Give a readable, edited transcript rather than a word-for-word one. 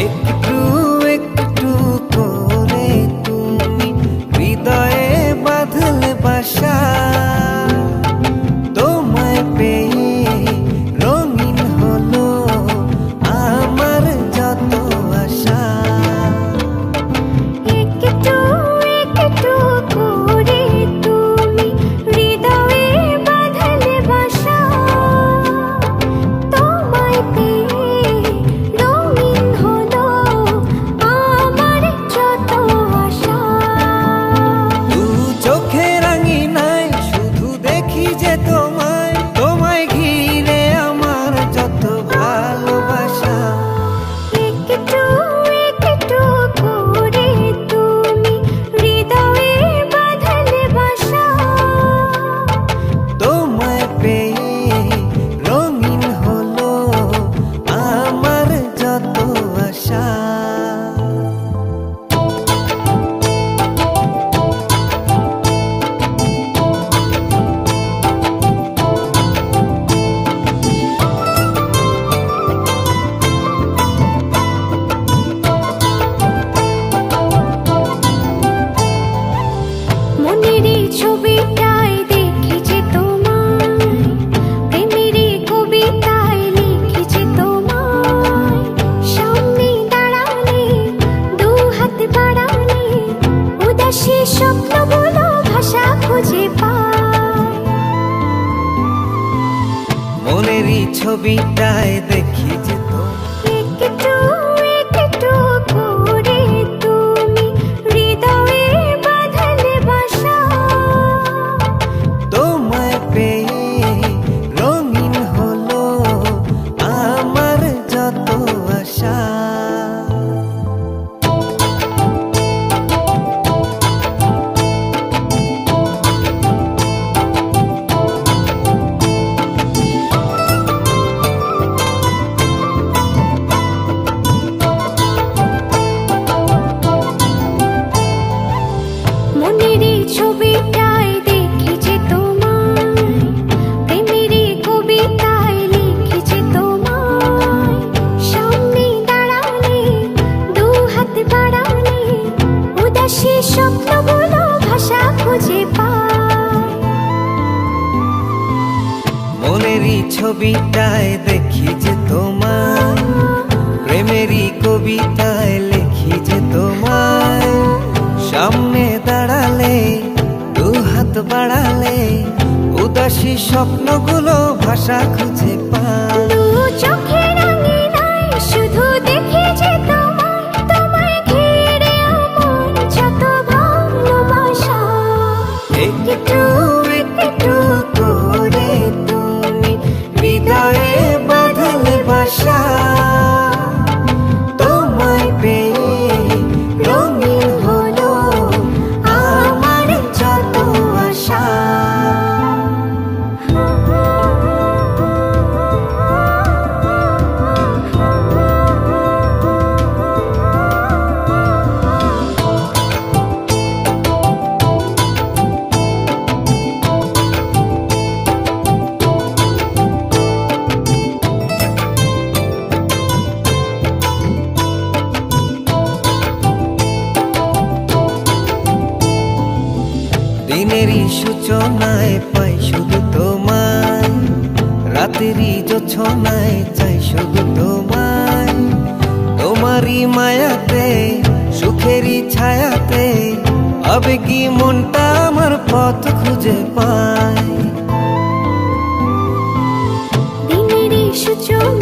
একটু একটু করে তুমি হৃদয়ে বাঁধলে বাসা, তোমায় পেয়ে রঙিন হলো আমার যত আশা। একটু একটু করে তুমি হৃদয়ে বাঁধলে বাসা, তোমায় পেয়ে রঙিন হলো আমার যত আশা। দু চোখে রাঙিনায় শুধু দেখি যে তোমায়, তোমায় ঘিরে আমার যত ভালোবাসা। একটু একটু করে তুমি হৃদয়ে বাঁধলে বাসা, তোমায় পেয়ে রঙিন হলো আমার যত আশা। মনেরই ছবিটায় দেখেছি তোমায়, প্রেমেরই কবিতায় লিখেছি তোমায়। সামনে দাঁড়ালে দু হাত বাড়ালে উদাসী স্বপ্নগুলো ভাষা খুঁজে পায়। মনেরই ছবিটায় দেখি যে একটু একটু করে তুমি হৃদয়ে বাঁধলে বাসা, তোমায় পেয়ে রঙিন হলো আমার যত আশা। মনেরই ছবিটায় দেখেছি তোমায়, প্রেমেরই কবিতায় লিখেছি তোমায়। সামনে দাঁড়ালে দু হাত বাড়ালে উদাসী স্বপ্নগুলো ভাষা খুঁজে পায়। মনেরই ছবিটায় দেখি যে তোমায়, প্রেমেরই কবিতায় লিখি যে তোমায়। সামনে দাঁড়ালে দু হাত বাড়ালে উদাসী স্বপ্নগুলো ভাষা খুঁজে পায়। দু চোখে রাঙিনায় শুধু দেখি যে তোমায়, তোমায় ঘিরে আমার যত ভালোবাসা। একটু একটু করে তুমি হৃদয়ে বাঁধলে বাসা, তোমায় পেয়ে রঙিন হলো আমার যত আশা। দিনেরই সূচনায় পাই শুধু তোমায়, রাতেরই জোছনায় চাই শুধু তোমায়। তোমারই মায়াতে সুখেরই ছায়াতে আবেগী মনটা আমার পথ খুঁজে পায়। দিনেরই সূচনা